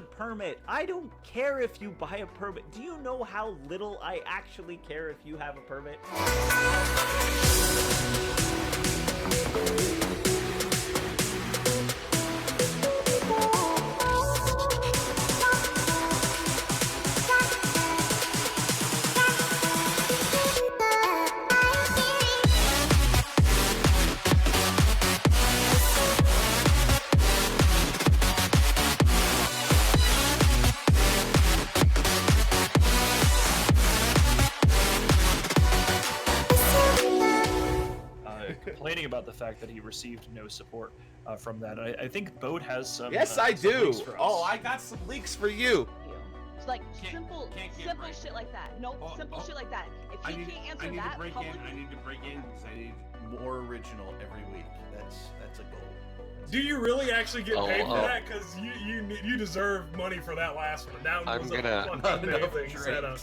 a permit. I don't care if you buy a permit. Do you know how little I actually care if you have a permit? Complaining about the fact that he received no support from that. I think Bode has some. Yes, I some do. links for us. Oh, I got some leaks for you. It's like simple right. shit like that. Nope, simple shit like that. If I he need, can't I answer need that to break publicly, in. I need to break in because I need more original every week. That's a goal. Do you really actually get paid for that? Because you deserve money for that last one. That one was a fucking amazing setup.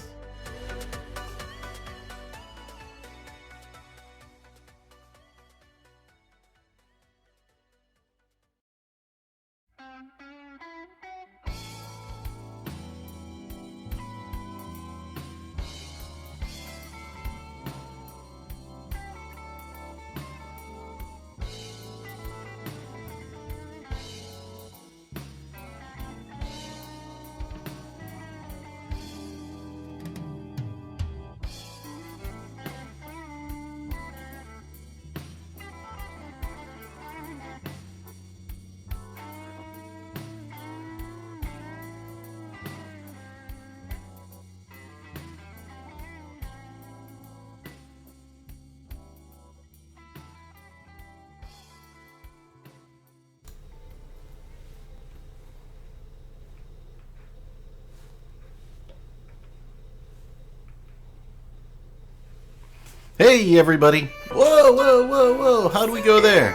Hey, everybody. Whoa, whoa, whoa, whoa. How do we go there?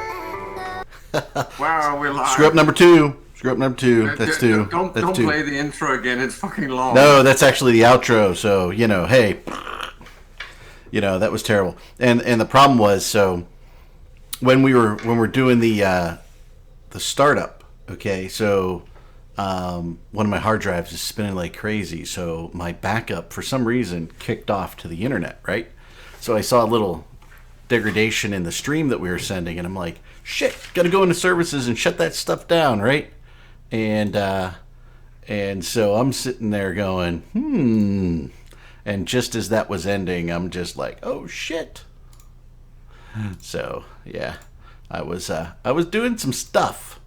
Wow, we're live. Screw up number two. Screw up number two. That's two. Don't play the intro again. It's fucking long. No, that's actually the outro. So, hey, that was terrible. And the problem was, so when we're doing the startup, okay, so one of my hard drives is spinning like crazy. So my backup, for some reason, kicked off to the internet, right? So I saw a little degradation in the stream that we were sending, and I'm like, shit, gotta go into services and shut that stuff down, right? And so I'm sitting there going, and just as that was ending, I'm just like, oh shit. So yeah, I was doing some stuff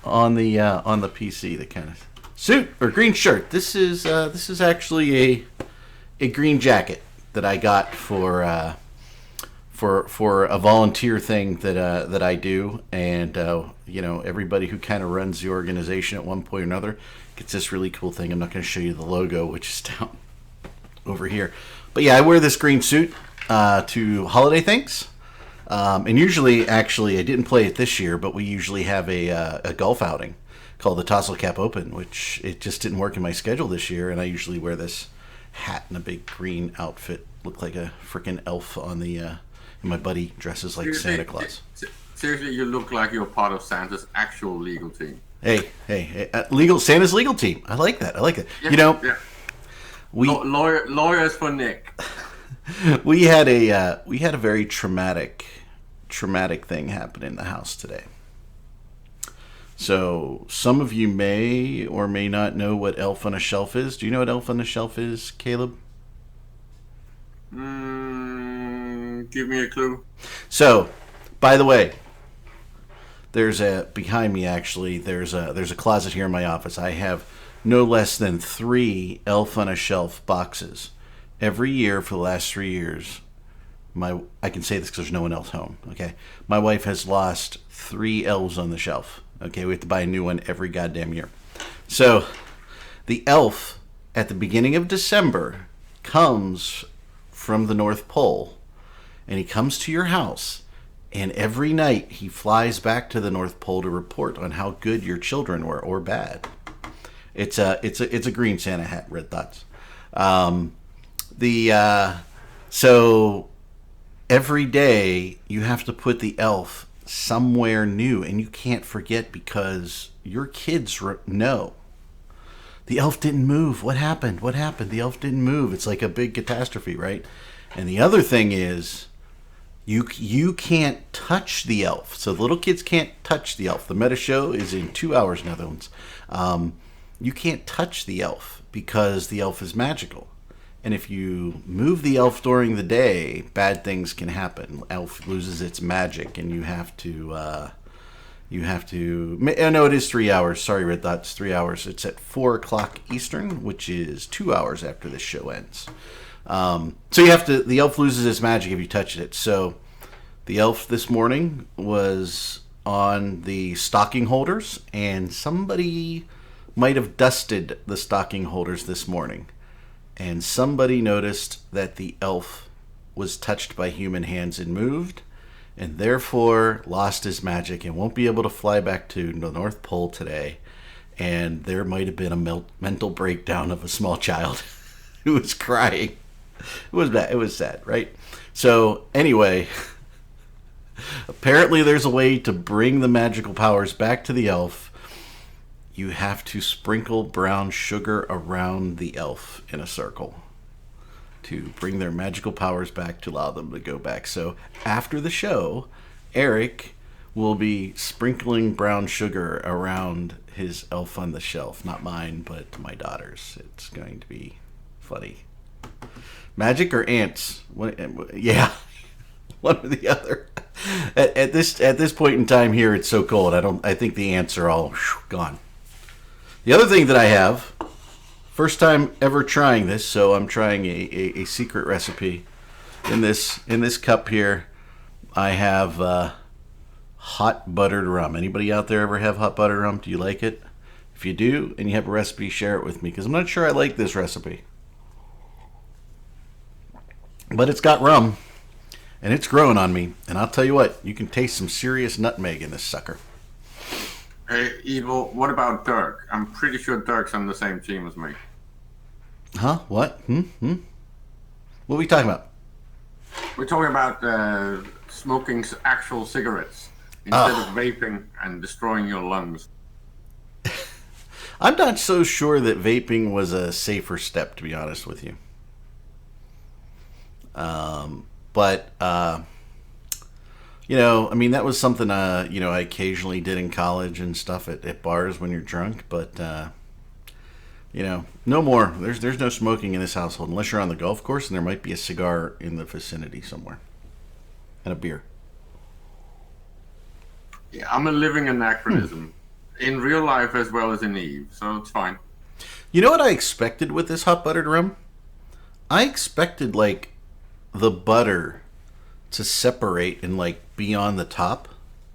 on the PC, the kind of suit or green shirt. This is actually a green jacket that I got for a volunteer thing that I do, and everybody who kind of runs the organization at one point or another gets this really cool thing. I'm not going to show you the logo, which is down over here, but yeah, I wear this green suit to holiday things, and usually, actually, I didn't play it this year, but we usually have a golf outing called the Tossle Cap Open, which it just didn't work in my schedule this year, and I usually wear this hat and a big green outfit, look like a freaking elf on the and my buddy dresses like Santa Claus. Seriously, you look like you're part of Santa's actual legal team. Hey, Santa's legal team. I like that. Yeah, lawyers for Nick. we had a very traumatic thing happen in the house today. So some of you may or may not know what Elf on a Shelf is. Do you know what Elf on a Shelf is, Caleb? Give me a clue. So, by the way, behind me actually, there's a closet here in my office. I have no less than 3 Elf on a Shelf boxes. Every year for the last 3 years, I can say this because there's no one else home, okay? My wife has lost 3 elves on the shelf. Okay, we have to buy a new one every goddamn year. So, the elf at the beginning of December comes from the North Pole, and he comes to your house, and every night he flies back to the North Pole to report on how good your children were or bad. It's a green Santa hat, red thoughts. So every day you have to put the elf somewhere new, and you can't forget because your kids know the elf didn't move. What happened? What happened? The elf didn't move. It's like a big catastrophe, right? And the other thing is, you can't touch the elf. So the little kids can't touch the elf. The meta show is in 2 hours now, those. You can't touch the elf because the elf is magical. And if you move the elf during the day, bad things can happen. Elf loses its magic, and you have to. I know it is 3 hours. Sorry, Red Dot. It's 3 hours. It's at 4 o'clock Eastern, which is 2 hours after this show ends. So you have to. The elf loses its magic if you touch it. So the elf this morning was on the stocking holders, and somebody might have dusted the stocking holders this morning. And somebody noticed that the elf was touched by human hands and moved, and therefore lost his magic and won't be able to fly back to the North Pole today. And there might have been a mental breakdown of a small child who was crying. It was bad. It was sad, right? So anyway, apparently there's a way to bring the magical powers back to the elf. You have to sprinkle brown sugar around the elf in a circle to bring their magical powers back, to allow them to go back. So after the show, Eric will be sprinkling brown sugar around his elf on the shelf. Not mine, but my daughter's. It's going to be funny. Magic or ants? Yeah, one or the other. At this point in time here, it's so cold. I think the ants are all gone. The other thing that I have, first time ever trying this, so I'm trying a secret recipe. In this cup here, I have hot buttered rum. Anybody out there ever have hot buttered rum? Do you like it? If you do, and you have a recipe, share it with me, because I'm not sure I like this recipe. But it's got rum, and it's growing on me. And I'll tell you what, you can taste some serious nutmeg in this sucker. Hey, Evil, what about Dirk? I'm pretty sure Dirk's on the same team as me. Huh? What? What are we talking about? We're talking about smoking actual cigarettes instead of vaping and destroying your lungs. I'm not so sure that vaping was a safer step, to be honest with you. But you know, I mean, that was something, you know, I occasionally did in college and stuff at bars when you're drunk. But, you know, no more. There's no smoking in this household unless you're on the golf course, and there might be a cigar in the vicinity somewhere. And a beer. Yeah, I'm a living anachronism. In real life as well as in Eve, so it's fine. You know what I expected with this hot buttered rum? I expected, like, the butter to separate and like be on the top.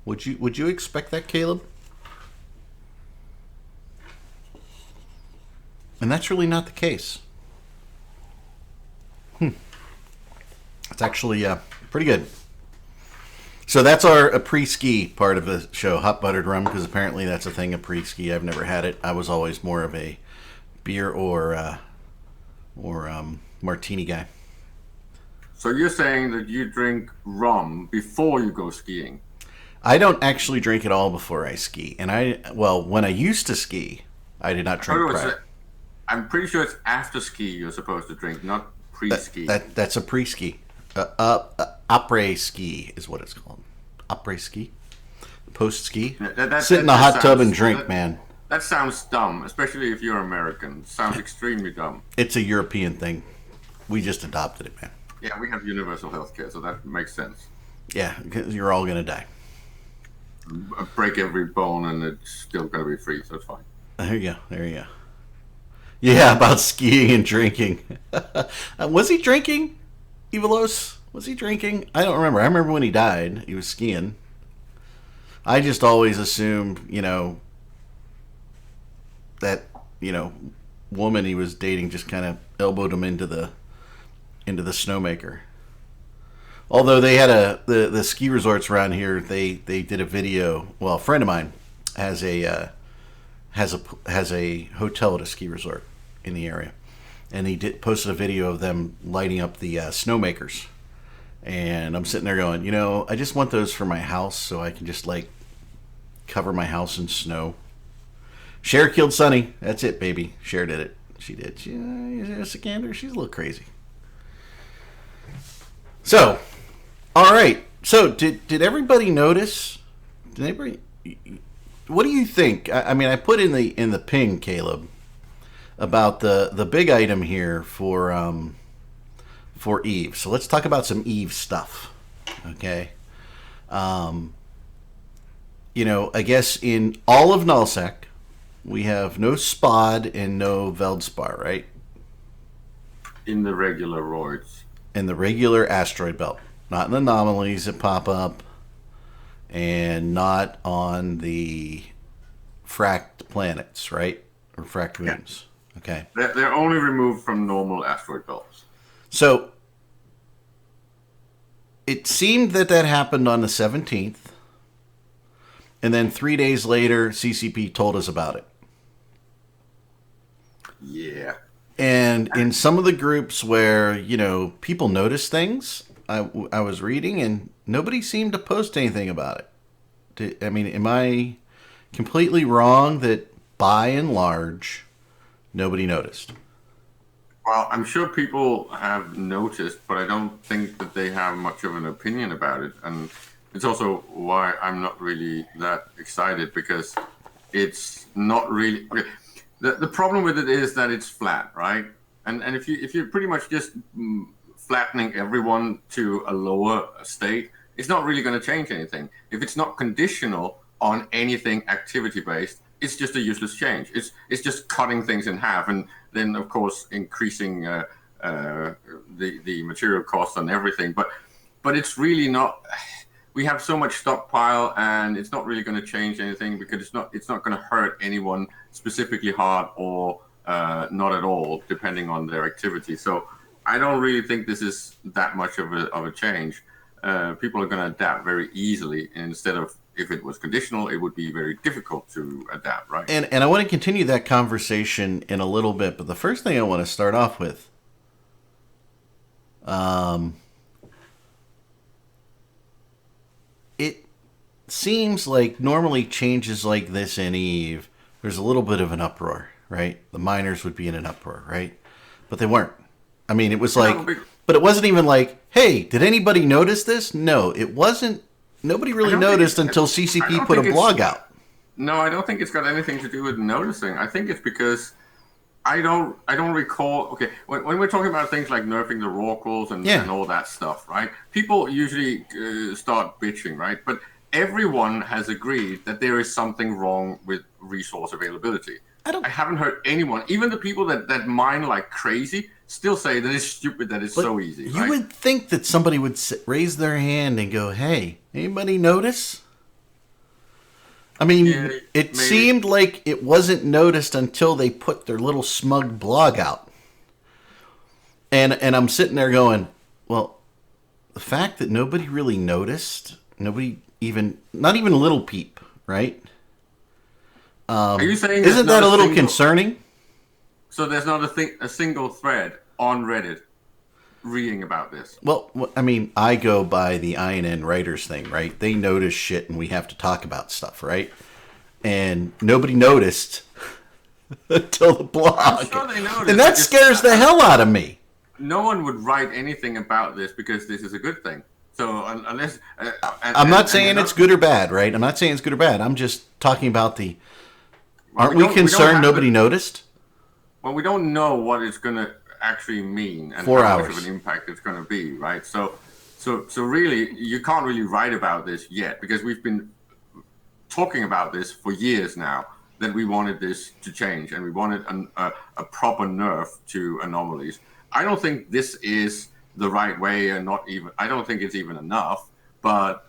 Would you expect that, Caleb? And that's really not the case. It's actually pretty good. So that's our pre-ski part of the show, hot buttered rum, because apparently that's a thing, a pre-ski. I've never had it. I was always more of a beer or martini guy. So you're saying that you drink rum before you go skiing? I don't actually drink it all before I ski. And when I used to ski, I did not drink prior. I'm pretty sure it's after ski you're supposed to drink, not pre-ski. That's a pre-ski. Après-ski is what it's called. Après-ski? Post-ski? Sit in the hot tub and drink, man. That sounds dumb, especially if you're American. It sounds extremely dumb. It's a European thing. We just adopted it, man. Yeah, we have universal health care, so that makes sense. Yeah, because you're all going to die. Break every bone and it's still going to be free, so it's fine. There you go. Yeah, about skiing and drinking. Was he drinking, Evilos? Was he drinking? I don't remember. I remember when he died, he was skiing. I just always assumed, you know, that, you know, woman he was dating just kind of elbowed him into the snowmaker. Although they had the ski resorts around here, they did a video. Well, a friend of mine has a hotel at a ski resort in the area, and he posted a video of them lighting up the snowmakers. And I'm sitting there going, you know, I just want those for my house so I can just like cover my house in snow. Cher killed Sunny. That's it, baby. Cher did it. She did. Sikander, she's a little crazy. So, all right. So, did everybody notice? Did anybody? What do you think? I mean, I put in the ping, Caleb, about the big item here for Eve. So let's talk about some Eve stuff. Okay. I guess in all of Nullsec, we have no Spod and no Veldspar, right? In the regular roids. In the regular asteroid belt. Not in the anomalies that pop up. And not on the fracked planets, right? Or fracked moons. Yeah. Okay. They're only removed from normal asteroid belts. So, it seemed that happened on the 17th. And then 3 days later, CCP told us about it. Yeah. And in some of the groups where, people notice things, I was reading and nobody seemed to post anything about it. Am I completely wrong that by and large, nobody noticed? Well, I'm sure people have noticed, but I don't think that they have much of an opinion about it. And it's also why I'm not really that excited, because it's not really... Okay. The problem with it is that it's flat, right? And if you're pretty much just flattening everyone to a lower state, it's not really going to change anything. If it's not conditional on anything activity-based, it's just a useless change. It's just cutting things in half, and then of course increasing the material costs on everything. But it's really not. We have so much stockpile, and it's not really going to change anything, because it's not going to hurt anyone specifically hard or not at all, depending on their activity. So I don't really think this is that much of a change. People are going to adapt very easily, instead of, if it was conditional, it would be very difficult to adapt, right? And I want to continue that conversation in a little bit, but the first thing I want to start off with, it seems like normally changes like this in Eve, there's a little bit of an uproar, right? The miners would be in an uproar, right? But they weren't. I mean, it was like, but it wasn't even like, hey, did anybody notice this? No, it wasn't. Nobody really noticed until CCP put a blog out. No, I don't think it's got anything to do with noticing. I think it's because I don't recall. Okay, when we're talking about things like nerfing the Rorquals and all that stuff, right? People usually start bitching, right? But everyone has agreed that there is something wrong with resource availability. I haven't heard anyone, even the people that mine like crazy, still say that it's stupid, that it's so easy. You would think that somebody would raise their hand and go, hey, anybody notice? I mean, it seemed like it wasn't noticed until they put their little smug blog out. And I'm sitting there going, well, the fact that nobody really noticed, not even Little Peep, right? Are you saying isn't that a little concerning? So there's not a single thread on Reddit reading about this? Well, I mean, I go by the INN writers thing, right? They notice shit and we have to talk about stuff, right? And nobody noticed until the blog. I'm sure they noticed. And that scares the hell out of me. No one would write anything about this because this is a good thing. So unless... I'm not saying it's good or bad, right? I'm not saying it's good or bad. I'm just talking about the... Aren't we concerned nobody noticed? Well, we don't know what it's going to actually mean and 4 how hours. much of an impact it's going to be, right? So really, you can't really write about this yet, because we've been talking about this for years now, that we wanted this to change and we wanted a proper nerf to anomalies. I don't think this is the right way, and I don't think it's even enough, but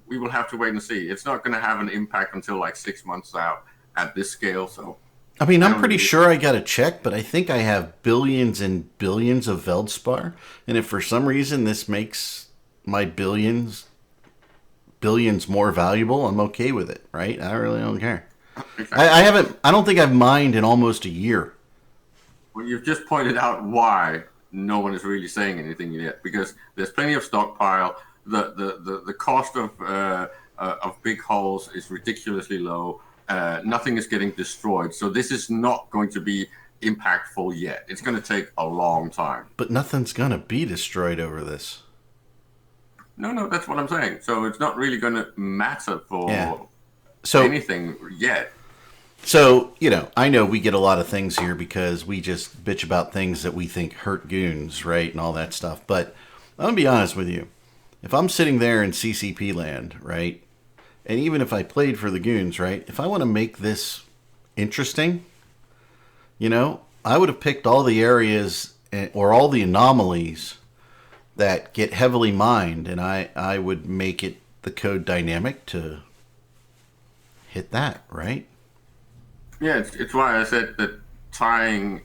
we will have to wait and see. It's not going to have an impact until like 6 months out at this scale, so... I mean, I'm pretty sure I got to check, but I think I have billions and billions of Veldspar, and if for some reason this makes my billions more valuable, I'm okay with it, right? I really don't care. Exactly. I don't think I've mined in almost a year. Well, you've just pointed out why no one is really saying anything yet, because there's plenty of stockpile. The cost of big holes is ridiculously low. nothing is getting destroyed. So this is not going to be impactful yet. It's going to take a long time. But nothing's gonna be destroyed over this. No, that's what I'm saying. So it's not really going to matter for anything yet. So, I know we get a lot of things here because we just bitch about things that we think hurt goons, right, and all that stuff. But I'm going to be honest with you. If I'm sitting there in CCP land, right, and even if I played for the goons, right, if I want to make this interesting, I would have picked all the areas or all the anomalies that get heavily mined, and I would make it the code dynamic to hit that, right? Yeah, it's why I said that tying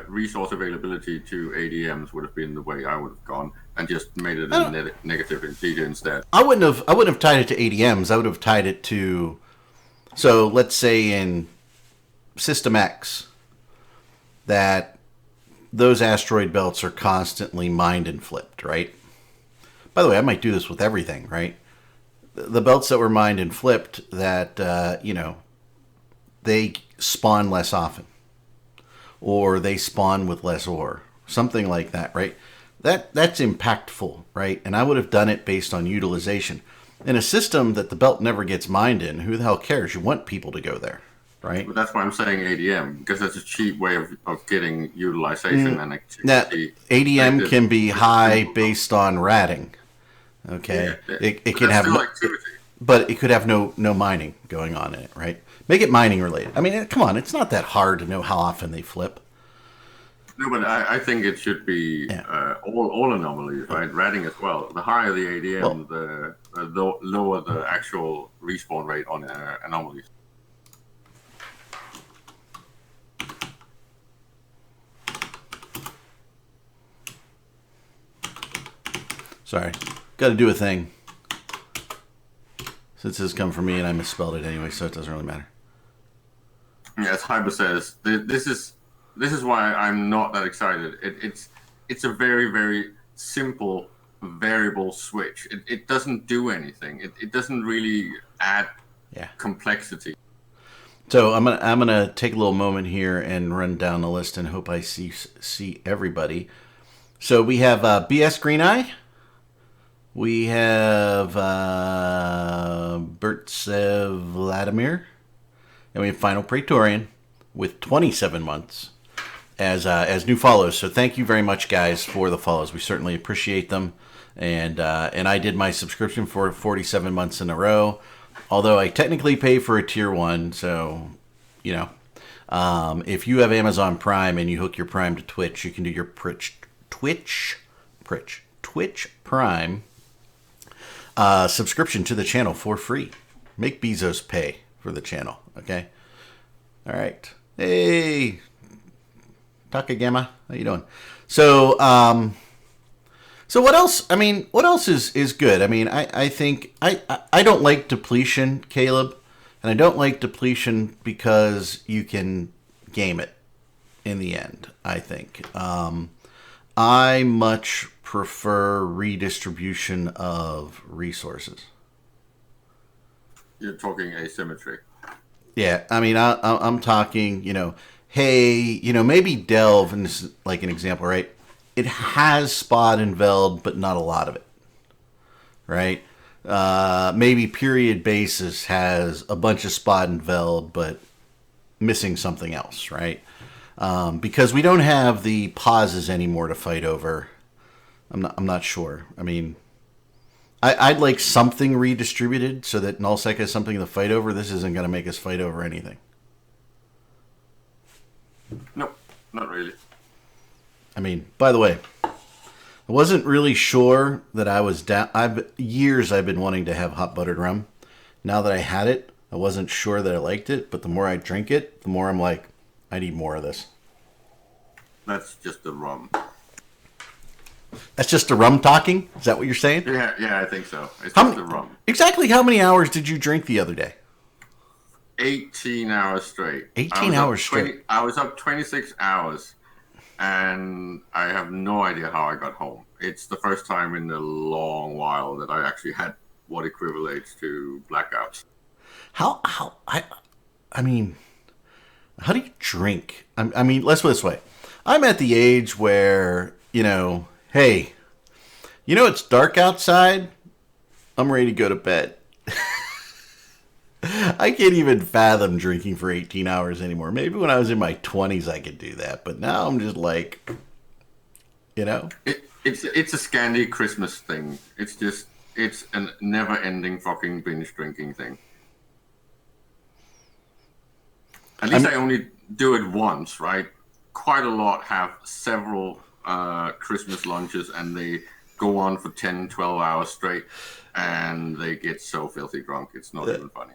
resource availability to ADMs would have been the way I would have gone, and just made it a negative integer instead. I wouldn't have tied it to ADMs. I would have tied it to, so let's say in System X, that those asteroid belts are constantly mined and flipped, right? By the way, I might do this with everything, right? The belts that were mined and flipped that, they spawn less often. Or they spawn with less ore. Something like that, right? That's impactful, right? And I would have done it based on utilization. In a system that the belt never gets mined in, who the hell cares? You want people to go there, right? But that's why I'm saying ADM, because that's a cheap way of getting utilization and activity. Now, ADM can be high based on ratting. Okay, Yeah, it can have, activity. but it could have no mining going on in it, right? Make it mining related. I mean, come on, it's not that hard to know how often they flip. No, but I think it should be all anomalies, right? Ratting as well. The higher the ADM, the lower the actual respawn rate on anomalies. Sorry, got to do a thing. Since this come from me and I misspelled it anyway, so it doesn't really matter. Yeah, as Hyber says, this is why I'm not that excited. It's a very, very simple variable switch. It doesn't do anything. It doesn't really add complexity. So I'm gonna take a little moment here and run down the list and hope I see everybody. So we have BS Green Eye. We have Bertsev Vladimir. And we have Final Praetorian with 27 months as new follows. So thank you very much, guys, for the follows. We certainly appreciate them. And I did my subscription for 47 months in a row. Although I technically pay for a tier 1, so, if you have Amazon Prime and you hook your Prime to Twitch, you can do your Twitch Prime subscription to the channel for free. Make Bezos pay for the channel, okay? All right. Hey, Takagama, how you doing? So, so what else? I mean, what else is good? I mean, I think I don't like depletion, Caleb, and I don't like depletion because you can game it in the end, I think. I much prefer redistribution of resources. You're talking asymmetry. Yeah, I mean, I'm talking, hey, maybe Delve, and this is like an example, right? It has Spot and Veld, but not a lot of it, right? Maybe Period Basis has a bunch of Spot and Veld, but missing something else, right? Because we don't have the pauses anymore to fight over. I'm not sure. I mean, I'd like something redistributed so that Nullsec has something to fight over. This isn't going to make us fight over anything. Nope, not really. I mean, by the way, I wasn't really sure that I was down. Years I've been wanting to have hot buttered rum. Now that I had it, I wasn't sure that I liked it, but the more I drink it, the more I'm like, I need more of this. That's just the rum. That's just the rum talking? Is that what you're saying? Yeah, I think so. It's just the rum. Exactly how many hours did you drink the other day? 18 hours straight. 18 hours straight. I was up 26 hours, and I have no idea how I got home. It's the first time in a long while that I actually had what equivalates to blackouts. I mean, how do you drink? I mean, let's put it this way. I'm at the age where, hey, it's dark outside. I'm ready to go to bed. I can't even fathom drinking for 18 hours anymore. Maybe when I was in my 20s I could do that, but now I'm just like, It's a Scandi Christmas thing. It's a never-ending fucking binge drinking thing. At least I only do it once, right? Quite a lot have several Christmas lunches, and they go on for 10, 12 hours straight, and they get so filthy drunk. It's not even funny.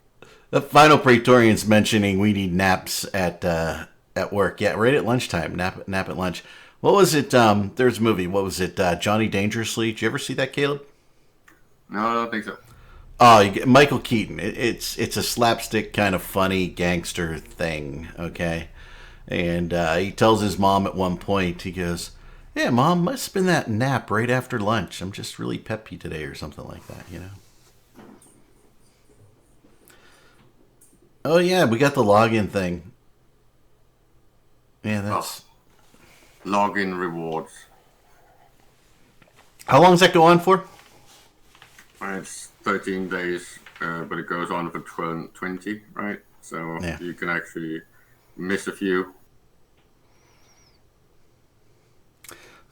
The final Praetorian's mentioning we need naps at work. Yeah, right at lunchtime. Nap at lunch. What was it? There's a movie. What was it? Johnny Dangerously. Did you ever see that, Caleb? No, I don't think so. Oh, Michael Keaton. It's a slapstick kind of funny gangster thing. Okay, and he tells his mom at one point. He goes, "Yeah, Mom, must have been that nap right after lunch. I'm just really peppy today," or something like that. Oh yeah, we got the login thing. Yeah, that's login rewards. How long does that go on for? It's 13 days, but it goes on for 20, right? So you can actually miss a few.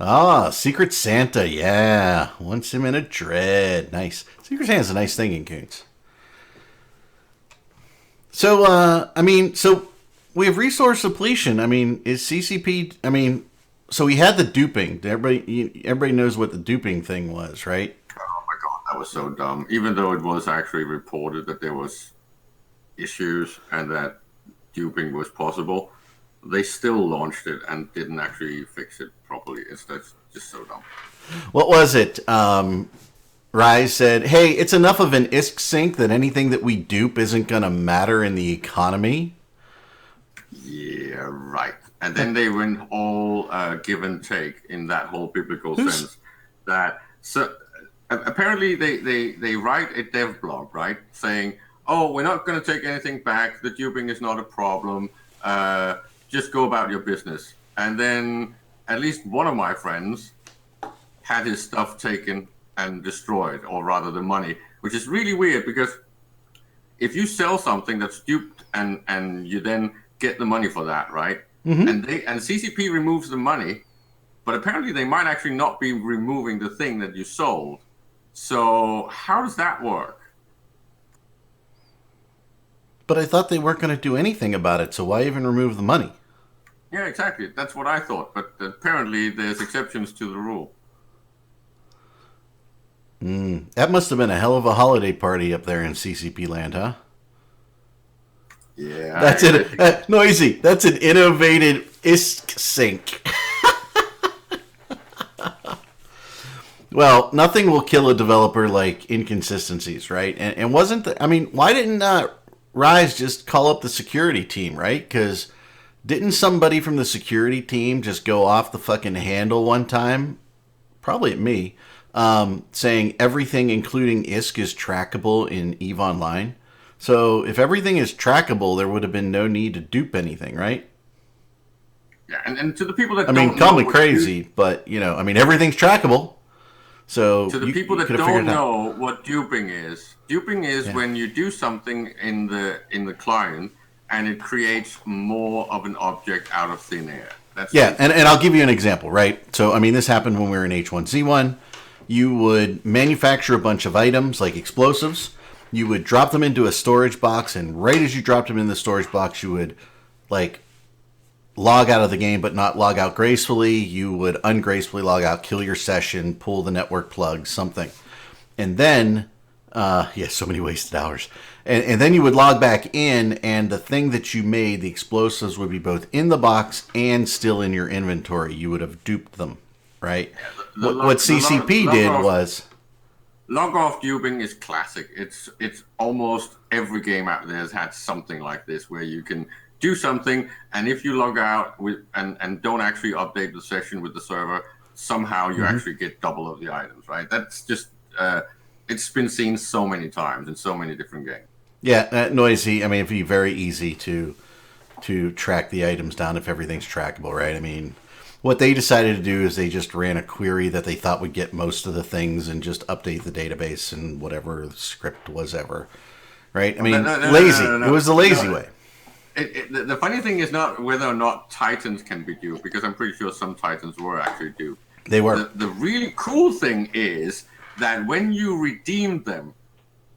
Ah, Secret Santa, yeah. Wants him in a dread. Nice. Secret Santa's a nice thing in Coons. So, so we have resource depletion. I mean, is CCP, so we had the duping. Everybody knows what the duping thing was, right? Oh my God, that was so dumb. Even though it was actually reported that there was issues and that duping was possible, they still launched it and didn't actually fix it properly. That's just so dumb. What was it? Rise said, hey, it's enough of an ISK sink that anything that we dupe isn't going to matter in the economy. Yeah, right. And then they went all give and take in that whole biblical sense. So apparently they write a dev blog, right, saying, oh, we're not going to take anything back. The duping is not a problem. Just go about your business. And then at least one of my friends had his stuff taken and destroyed, or rather the money, which is really weird because if you sell something that's duped and you then get the money for that, right? Mm-hmm. And CCP removes the money, but apparently they might actually not be removing the thing that you sold. So how does that work? But I thought they weren't going to do anything about it, so why even remove the money? Yeah, exactly. That's what I thought. But apparently there's exceptions to the rule. That must have been a hell of a holiday party up there in CCP land, huh? Yeah. That's it. Noisy. That's an innovative ISK sink. Well, nothing will kill a developer like inconsistencies, right? And wasn't why didn't Rise just call up the security team, right? Because didn't somebody from the security team just go off the fucking handle one time? Probably at me. Saying everything, including ISK, is trackable in EVE Online. So if everything is trackable, there would have been no need to dupe anything, right? Yeah, and to the people that call me crazy, but everything's trackable. So to the people that don't know what duping is when you do something in the client and it creates more of an object out of thin air. And I'll give you an example, right? So this happened when we were in H1Z1. You would manufacture a bunch of items like explosives. You would drop them into a storage box, and right as you dropped them in the storage box, you would log out of the game, but not log out gracefully. You would ungracefully log out, kill your session, pull the network plug, something. And then, so many wasted hours. And then you would log back in, and the thing that you made, the explosives, would be both in the box and still in your inventory. You would have duped them, right? What CCP did was... Log off duping is classic. It's almost every game out there has had something like this where you can do something, and if you log out and don't actually update the session with the server, somehow you actually get double of the items, right? That's just it's been seen so many times in so many different games. Yeah, noisy. I mean, it'd be very easy to track the items down if everything's trackable, right? I mean, what they decided to do is they just ran a query that they thought would get most of the things and just update the database and whatever the script was ever, right? I mean, lazy. It was the lazy way. The funny thing is not whether or not Titans can be duped, because I'm pretty sure some Titans were actually duped. They were. The really cool thing is that when you redeem them,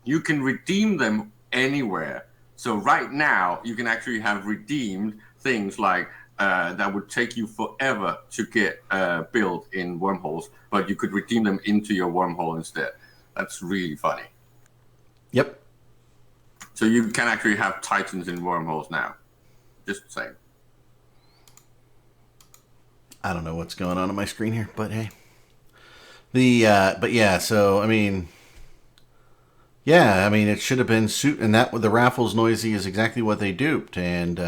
you can redeem them anywhere. So right now, you can actually have redeemed things like that would take you forever to get built in wormholes, but you could redeem them into your wormhole instead. That's really funny. Yep. So you can actually have Titans in wormholes now. Just saying. I don't know what's going on my screen here, but hey. But yeah, so I mean, yeah, I mean it should have been suit, and that with the raffles noisy is exactly what they duped, and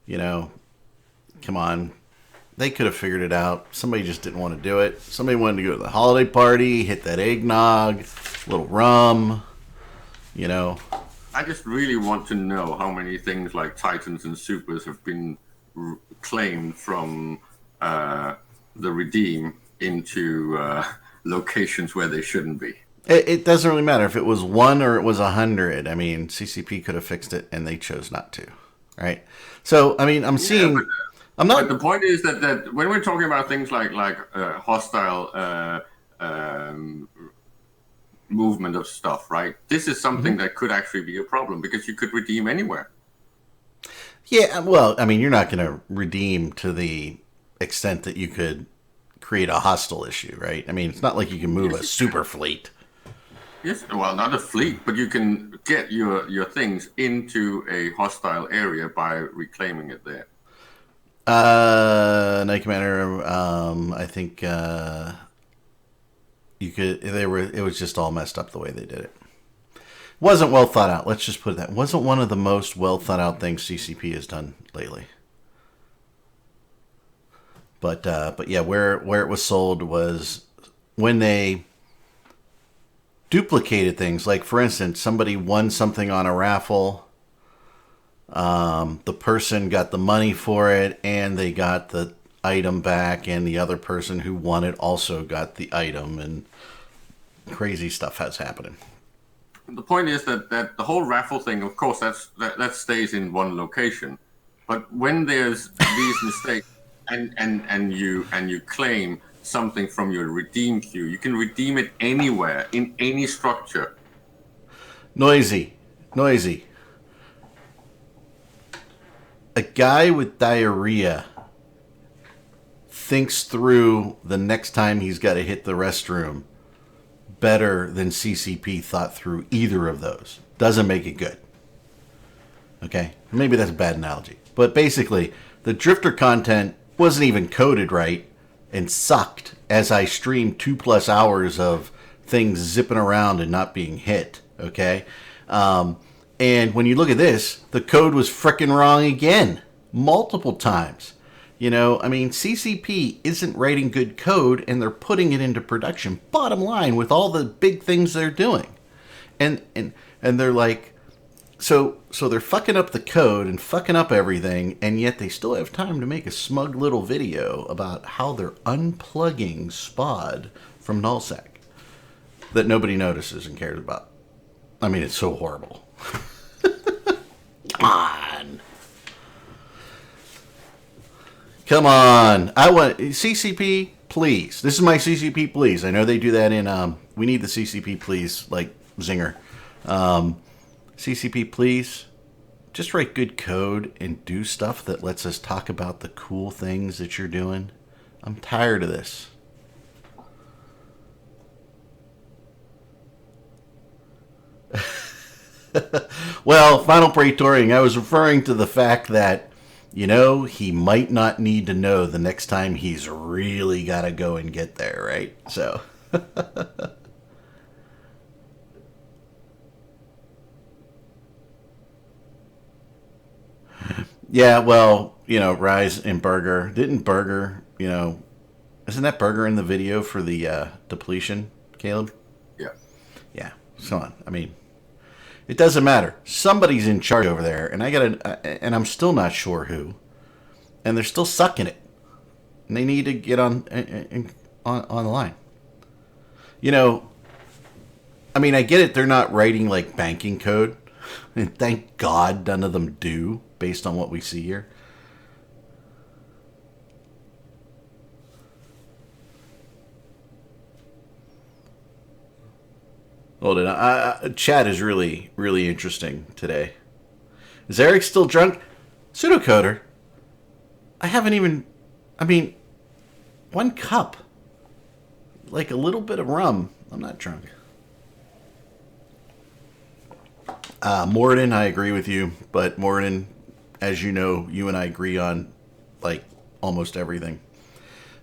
you know, come on, they could have figured it out. Somebody just didn't want to do it. Somebody wanted to go to the holiday party, hit that eggnog, a little rum, you know. I just really want to know how many things like Titans and Supers have been claimed from the redeem into locations where they shouldn't be. It doesn't really matter if it was 1 or it was 100. I mean, CCP could have fixed it, and they chose not to, right? So, I mean, I'm seeing. I'm not. But the point is that when we're talking about things like hostile movement of stuff, right? This is something that could actually be a problem because you could redeem anywhere. Yeah, well, I mean, you're not going to redeem to the extent that you could create a hostile issue, right? I mean, it's not like you can move a super fleet. Yes, well, not a fleet, but you can get your things into a hostile area by reclaiming it there. Night Commander, I think you could. It was just all messed up the way they did it. Wasn't well thought out. Let's just put it that. Wasn't one of the most well thought out things CCP has done lately. But yeah, where it was sold was when they duplicated things. Like, for instance, somebody won something on a raffle. The person got the money for it, and they got the item back, and the other person who won it also got the item, and crazy stuff has happening. The point is that the whole raffle thing, of course, that stays in one location. But when there's these mistakes, and you claim something from your redeem queue, you can redeem it anywhere in any structure. Noisy. A guy with diarrhea thinks through the next time he's got to hit the restroom better than CCP thought through either of those. Doesn't make it good. Okay? Maybe that's a bad analogy. But basically, the Drifter content wasn't even coded right and sucked as I streamed 2+ hours of things zipping around and not being hit. Okay? And when you look at this, the code was frickin' wrong again. Multiple times. You know, I mean, CCP isn't writing good code, and they're putting it into production. Bottom line, with all the big things they're doing, and they're like, so they're fucking up the code and fucking up everything, and yet they still have time to make a smug little video about how they're unplugging SPOD from nullsec that nobody notices and cares about. I mean, it's so horrible. Come on. I want CCP, please. This is my CCP, please. I know they do that in we need the CCP, please, like Zinger. CCP, please. Just write good code and do stuff that lets us talk about the cool things that you're doing. I'm tired of this. Well, Final Praetorian, I was referring to the fact that, you know, he might not need to know the next time he's really got to go and get there, right? So. Yeah, well, you know, Rise and Burger. Didn't Burger, you know, isn't that Burger in the video for the depletion, Caleb? Yeah. Yeah, come on. I mean, It doesn't matter. Somebody's in charge over there, and and I'm still not sure who. And they're still sucking it. And they need to get on the line. You know, I mean, I get it. They're not writing like banking code, and thank God none of them do, based on what we see here. Hold it. Chat is really, really interesting today. Is Eric still drunk? Pseudocoder. I haven't even... I mean, 1 cup. Like a little bit of rum. I'm not drunk. Morden, I agree with you. But Morden, as you know, you and I agree on, like, almost everything.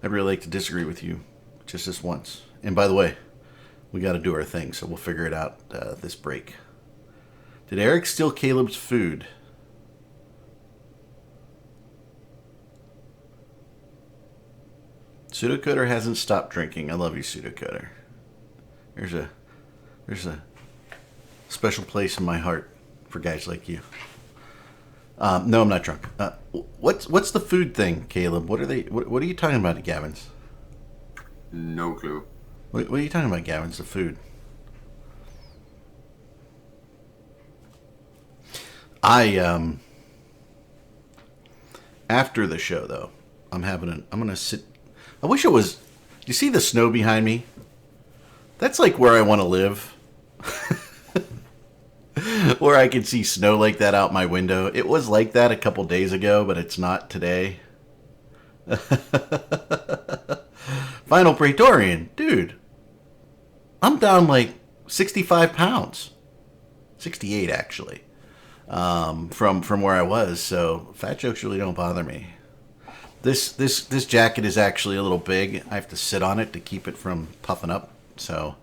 I'd really like to disagree with you just this once. And by the way, we got to do our thing, so we'll figure it out this break. Did Eric steal Caleb's food? Pseudocoder hasn't stopped drinking. I love you, Pseudocoder. There's a special place in my heart for guys like you. No, I'm not drunk. What's the food thing, Caleb? What are you talking about at Gavin's? No clue. What are you talking about, Gavin's? The food. After the show though, I'm gonna sit. I wish it was. You see the snow behind me? That's like where I want to live. Where I can see snow like that out my window. It was like that a couple days ago, but it's not today. Final Praetorian, dude. I'm down like 65 pounds. 68 actually. From where I was, so fat jokes really don't bother me. This jacket is actually a little big. I have to sit on it to keep it from puffing up, so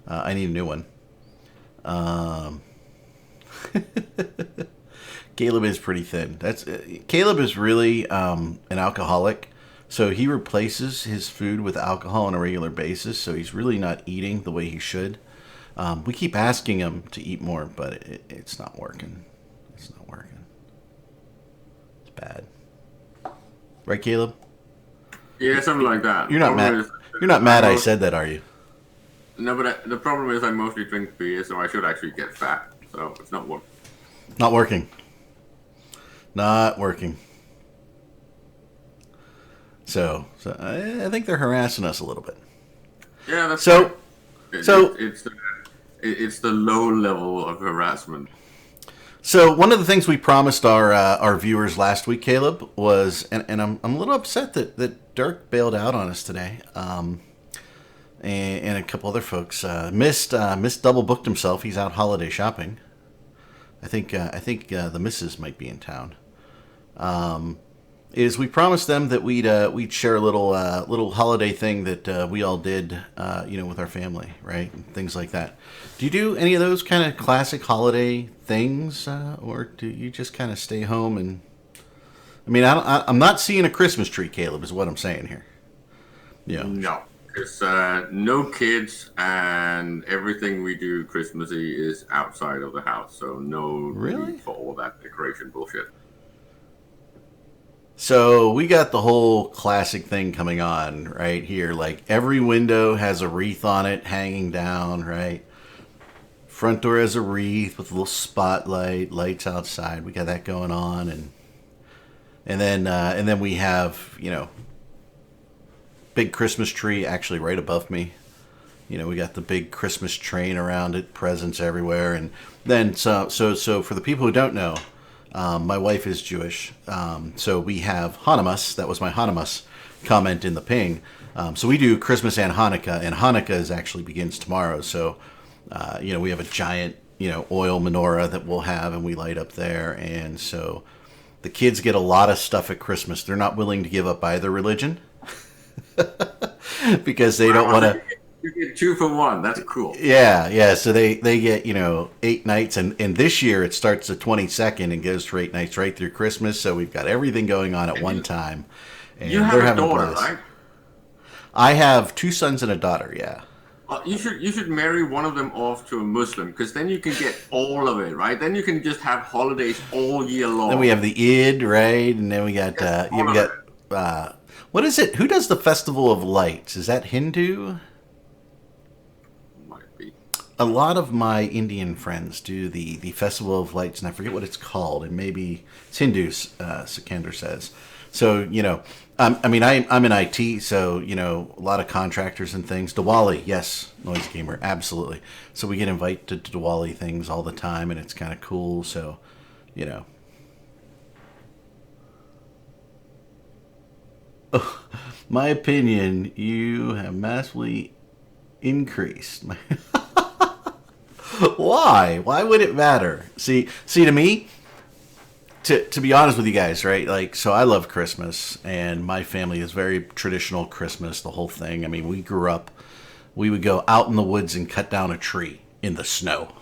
I need a new one. Caleb is pretty thin. Caleb is really an alcoholic, so he replaces his food with alcohol on a regular basis. So he's really not eating the way he should. We keep asking him to eat more, but it's not working. It's not working. It's bad, right, Caleb? Yeah, something like that. You're not mad. You're not mad I said that, are you? No, but the problem is I mostly drink beer, so I should actually get fat. So it's not working. Not working. Not working. So I think they're harassing us a little bit. Yeah, that's so. Right. So it's the low level of harassment. So one of the things we promised our viewers last week, Caleb, was, and I'm a little upset that Dirk bailed out on us today, and a couple other folks missed double booked himself. He's out holiday shopping. I think the missus might be in town. Is we promised them that we'd share a little holiday thing that we all did, with our family, right? And things like that. Do you do any of those kind of classic holiday things, or do you just kind of stay home and? I mean, I'm not seeing a Christmas tree, Caleb, is what I'm saying here. Yeah. No, it's no kids, and everything we do Christmassy is outside of the house, so no need for all that decoration bullshit. So we got the whole classic thing coming on right here. Like every window has a wreath on it hanging down, right? Front door has a wreath with a little spotlight, lights outside. We got that going on, and then we have, big Christmas tree actually right above me. We got the big Christmas train around it, presents everywhere, and then so for the people who don't know. My wife is Jewish, so we have Hanumas. That was my Hanumas comment in the ping. So we do Christmas and Hanukkah actually begins tomorrow. So, we have a giant, oil menorah that we'll have and we light up there. And so the kids get a lot of stuff at Christmas. They're not willing to give up either religion because they don't want to. You get 2 for 1. That's cool. Yeah. So they get 8 nights, and this year it starts the 22nd and goes for 8 nights right through Christmas. So we've got everything going on at one time, and you have they're a having daughter, a blast. right? I have 2 sons and a daughter. Yeah. You should marry one of them off to a Muslim, because then you can get all of it, right? Then you can just have holidays all year long. Then we have the Eid, right? And then we got what is it? Who does the Festival of Lights? Is that Hindu? Might be. A lot of my Indian friends do the Festival of Lights, and I forget what it's called. And maybe it's Hindu, Sikander says. So, I'm in IT, so, a lot of contractors and things. Diwali, yes, Noise Gamer, absolutely. So we get invited to Diwali things all the time, and it's kind of cool, so, My opinion, you have massively increased. Why? Why would it matter? See, to me, to be honest with you guys, right? Like, so I love Christmas, and my family is very traditional Christmas, the whole thing. I mean, we grew up, we would go out in the woods and cut down a tree in the snow.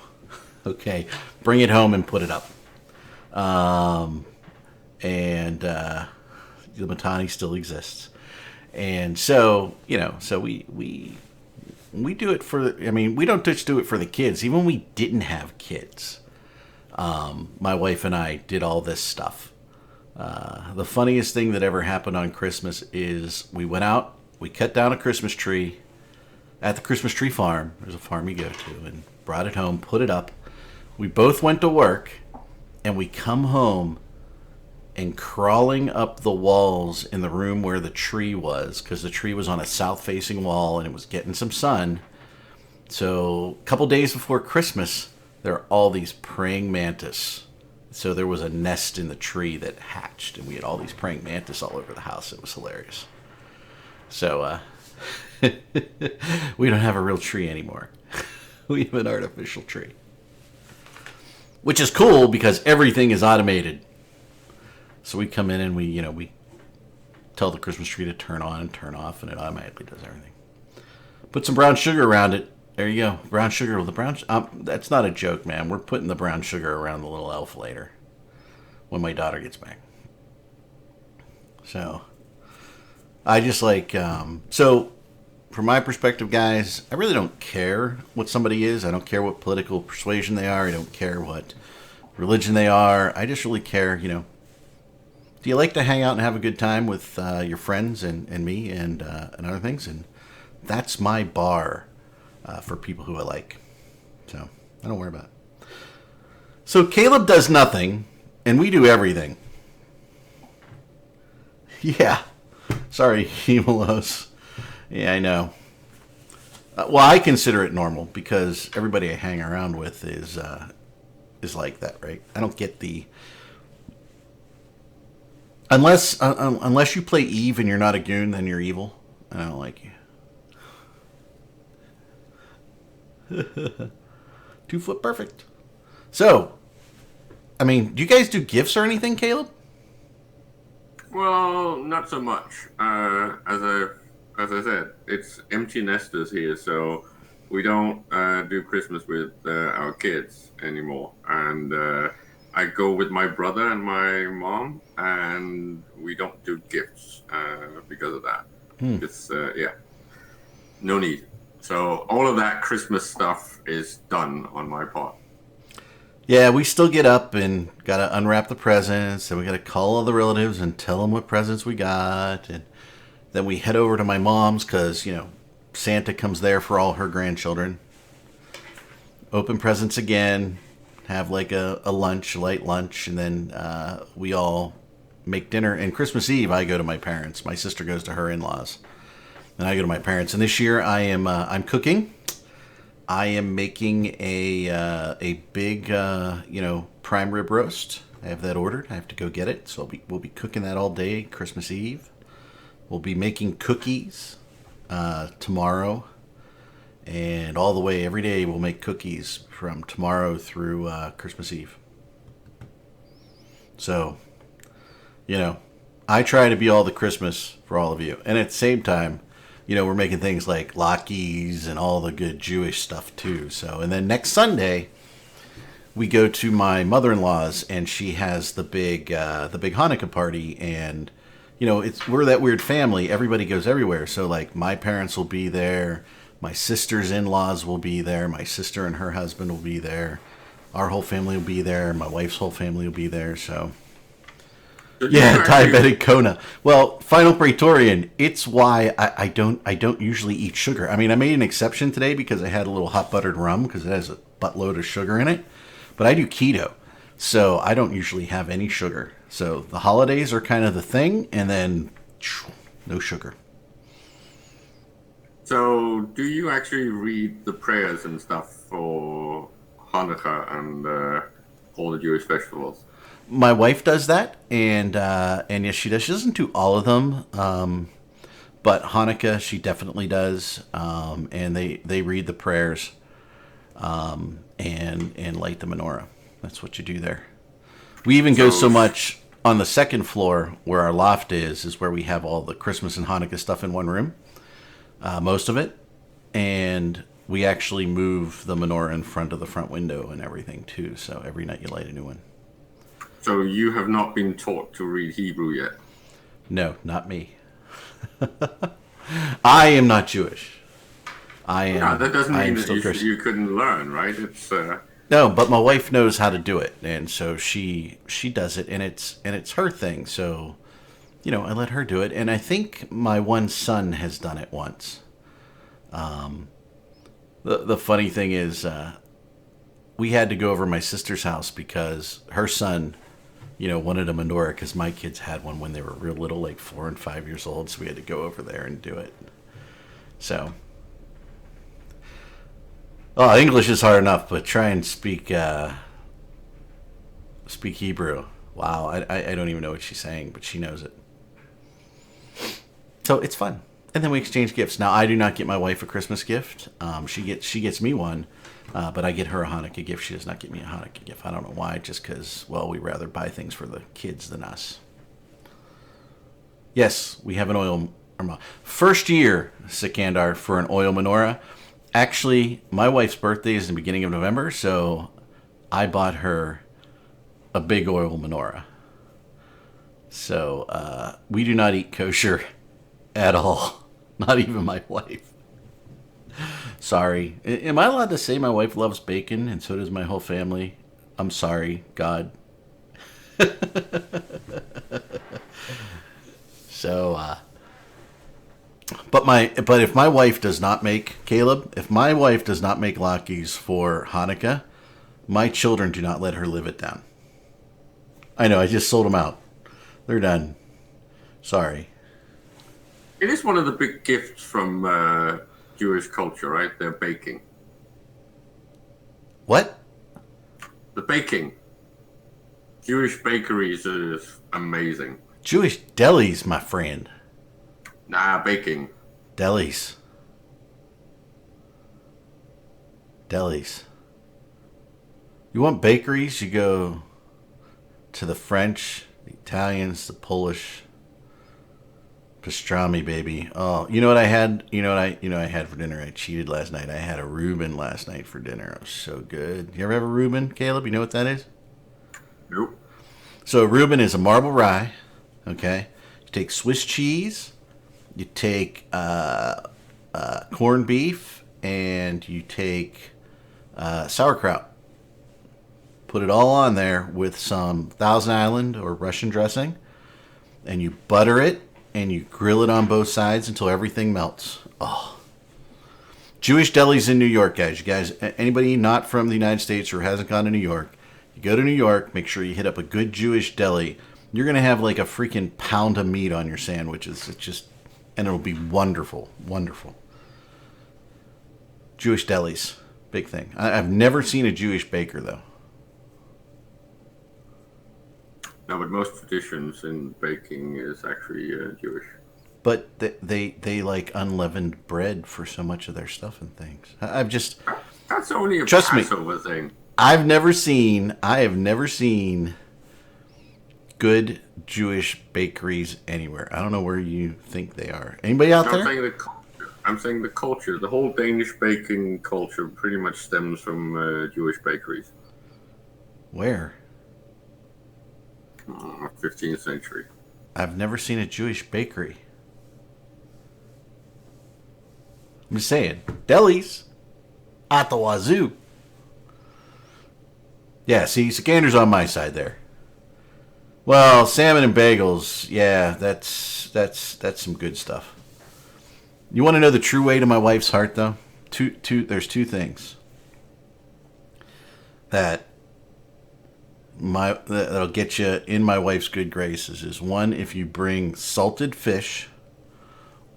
Okay, bring it home and put it up. The Matani still exists. And so, so we do it for, we don't just do it for the kids. Even when we didn't have kids, my wife and I did all this stuff. The funniest thing that ever happened on Christmas is we went out, we cut down a Christmas tree at the Christmas tree farm. There's a farm you go to, and brought it home, put it up. We both went to work, and we come home, and crawling up the walls in the room where the tree was, because the tree was on a south-facing wall and it was getting some sun. So a couple days before Christmas, there are all these praying mantis. So there was a nest in the tree that hatched, and we had all these praying mantis all over the house. It was hilarious. So we don't have a real tree anymore. We have an artificial tree. Which is cool because everything is automated. So we come in and we tell the Christmas tree to turn on and turn off, and it automatically does everything. Put some brown sugar around it. There you go. Brown sugar with the brown. That's not a joke, man. We're putting the brown sugar around the little elf later when my daughter gets back. So I just like so from my perspective, guys, I really don't care what somebody is. I don't care what political persuasion they are. I don't care what religion they are. I just really care, do you like to hang out and have a good time with your friends and me and other things? And that's my bar for people who I like. So I don't worry about it. So Caleb does nothing, and we do everything. Yeah. Sorry, Hemolos. Yeah, I know. Well, I consider it normal because everybody I hang around with is like that, right? I don't get the... Unless you play Eve and you're not a goon, then you're evil. I don't like you. 2 foot perfect. So, do you guys do gifts or anything, Caleb? Well, not so much. As I said, it's empty nesters here, so we don't do Christmas with our kids anymore. And I go with my brother and my mom, and we don't do gifts because of that. It's, no need. So all of that Christmas stuff is done on my part. Yeah, we still get up and got to unwrap the presents, and we got to call all the relatives and tell them what presents we got. And then we head over to my mom's because, Santa comes there for all her grandchildren. Open presents again. Have like a lunch, light lunch, and then we all make dinner. And Christmas Eve, I go to my parents. My sister goes to her in-laws, and I go to my parents. And this year, I'm cooking. I am making a big prime rib roast. I have that ordered. I have to go get it. So we'll be cooking that all day Christmas Eve. We'll be making cookies tomorrow. And all the way, every day, we'll make cookies from tomorrow through Christmas Eve. So, I try to be all the Christmas for all of you. And at the same time, we're making things like latkes and all the good Jewish stuff too. So, and then next Sunday, we go to my mother-in-law's, and she has the big Hanukkah party. And, we're that weird family. Everybody goes everywhere. So, like, my parents will be there. My sister's in-laws will be there. My sister and her husband will be there. Our whole family will be there. My wife's whole family will be there. So, yeah, diabetic Kona. Well, Final Praetorian. It's why I don't usually eat sugar. I mean, I made an exception today because I had a little hot buttered rum because it has a buttload of sugar in it. But I do keto, so I don't usually have any sugar. So the holidays are kind of the thing, and then no sugar. So, do you actually read the prayers and stuff for Hanukkah and all the Jewish festivals? My wife does that, and yes, she does. She doesn't do all of them, but Hanukkah she definitely does, and they read the prayers, and light the menorah. That's what you do there. We even go so much on the second floor where our loft is where we have all the Christmas and Hanukkah stuff in one room. Most of it, and we actually move the menorah in front of the front window and everything too. So every night you light a new one. So you have not been taught to read Hebrew yet? No, not me. I am not Jewish. I am. No, that doesn't mean that you couldn't learn, right? It's no, but my wife knows how to do it, and so she does it, and it's her thing. So, I let her do it, and I think my one son has done it once. The funny thing is, we had to go over to my sister's house because her son, wanted a menorah because my kids had one when they were real little, like 4 and 5 years old. So we had to go over there and do it. So, English is hard enough, but try and speak Hebrew. Wow, I don't even know what she's saying, but she knows it. So it's fun. And then we exchange gifts. Now, I do not get my wife a Christmas gift. She gets me one, but I get her a Hanukkah gift. She does not get me a Hanukkah gift. I don't know why, just because, we rather buy things for the kids than us. Yes, we have an oil first year, Sikandar, for an oil menorah. Actually, my wife's birthday is in the beginning of November, so I bought her a big oil menorah. So we do not eat kosher at all. Not even my wife. Sorry. Am I allowed to say my wife loves bacon and so does my whole family? I'm sorry, God. So, but if my wife does not make, Caleb, if my wife does not make latkes for Hanukkah, my children do not let her live it down. I know, I just sold them out. They're done. Sorry. It is one of the big gifts from Jewish culture, right? They're baking. What? The baking. Jewish bakeries is amazing. Jewish delis, my friend. Nah, baking. Delis. You want bakeries? You go to the French, the Italians, the Polish. Pastrami, baby. Oh, you know what I had? I had for dinner? I cheated last night. I had a Reuben last night for dinner. It was so good. You ever have a Reuben, Caleb? You know what that is? Nope. So a Reuben is a marble rye. Okay. You take Swiss cheese. You take corned beef, and you take sauerkraut. Put it all on there with some Thousand Island or Russian dressing, and you butter it. And you grill it on both sides until everything melts. Oh. Jewish delis in New York, guys. You guys, anybody not from the United States or hasn't gone to New York, you go to New York, make sure you hit up a good Jewish deli. You're going to have like a freaking pound of meat on your sandwiches. And it'll be wonderful. Wonderful. Jewish delis. Big thing. I've never seen a Jewish baker, though. No, but most traditions in baking is actually Jewish. But they like unleavened bread for so much of their stuff and things. That's only a trust Passover thing. I have never seen good Jewish bakeries anywhere. I don't know where you think they are. Anybody out there? I'm saying the culture. The whole Danish baking culture pretty much stems from Jewish bakeries. Where? 15th century. I've never seen a Jewish bakery. I'm just saying. Delis. At the wazoo. Yeah, see, Sikander's on my side there. Well, salmon and bagels, yeah, that's some good stuff. You want to know the true way to my wife's heart, though? There's two things that'll get you in my wife's good graces. Is one, if you bring salted fish